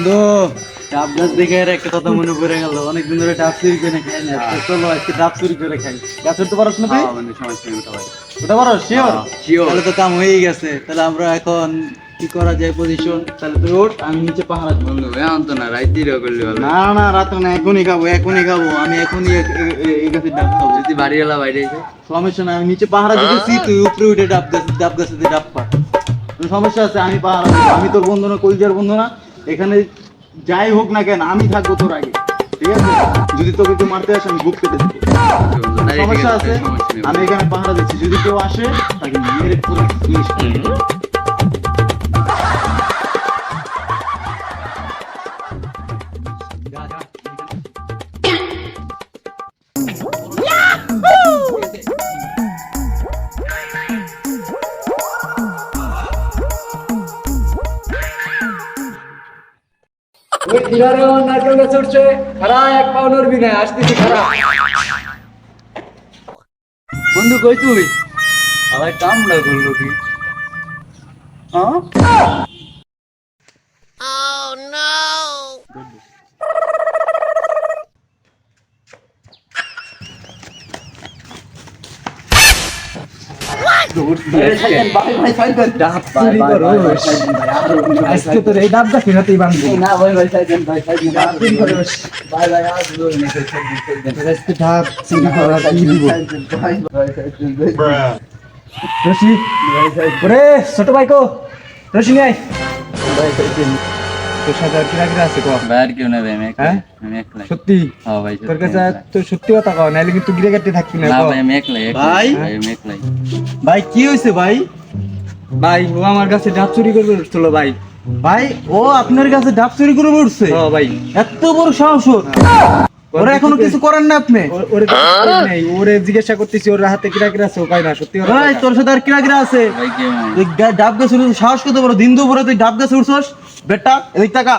বন্ধু ডাব গাছ দেখে আর একটা কথা মনে পড়ে গেল, অনেকদিন ধরে ডাব চুরি করে খাই না। তো চলো আজকে ডাব চুরি করে খাই। গাছ উঠতে পারছ না তুই? ওটা পারো শিওর? তাহলে তো কাম হয়েই গেছে। তাহলে আমরা এখন কি করা যায় পজিশন? তাহলে তুই ওঠ, আমি নিচে পাহারা দিব। বন্ধু এখন তো না রাইতিরও করলে ভালো। না না রাতে না, এখনই খাবো, এখনই খাবো। আমি এখনই এই গাছের ডাব খাবো। যদি বাড়িওয়ালা বাইরে এসে সমস্যা না, আমি নিচে পাহারা দিতেছি, তুই উপরে উঠে ডাব গাছে ডাব পা। কোনো সমস্যা আছে? আমি পাহারা দিব। আমি তোর বন্ধু না, কলজার বন্ধু না। এখানে যাই হোক না কেন আমি থাকবো তোর আগে, ঠিক আছে? যদি তোকে কেউ মারতে আসে আমি বুক পেতে দেবো। সমস্যা আছে? আমি এখানে পাহারা দিচ্ছি, যদি কেউ আসে তাকে মেরে পুরো ফিনিশ করে দেবো। ওই কিনারে আমার নারকেল গাছ উঠছে, খারা এক পাও নড়বি না, আসতেছি খারা। বন্ধু কই তুই আবার কামড়া করলো কি? হ্যাঁ? আজকে তোর এই ডাবটা ফেরাতেই বান্ধব। আজকে ডাব চুরি করা কি দিব? রশি, ওরে ছোট ভাই কো, রশি নাই। তোর সাথে আর কিরা কিরা আছে কো? ভাই আর কেউ নেবে আমি হ্যাঁ? আমি একলাই। সত্যি হ্যাঁ ভাই তোর কাছে তো সত্যি কথা কও, নাইলে কিন্তু গিরে কাটতে থাকবি না। না কও। ভাই আমি একলাই ভাই? আমি একলাই। ভাই কি হয়েছে ভাই? ভাই ও আমার কাছে ডাব চুরি করবে উঠছিল ভাই। ভাই ও আপনার কাছে ডাব চুরি করে উঠছে? ও ভাই এত বড় সাহস ওর? ওরা এখনো কিছু করেন না আপনি? ওরে তো কিছু করি নাই, ওরে জিজ্ঞাসা করতেছি ওর হাতে কিরা কিরা আছে, ও কয় না সত্যি কথা। ভাই তোর সাথে আর কিরা কিরা আছে? ভাই কেউ নাই। তুই ডাব গাছে উঠছিস, সাহস কত বড়? দিন দুপুরে তুই ডাব গাছে উঠছস? বেটা এদিক টাকা।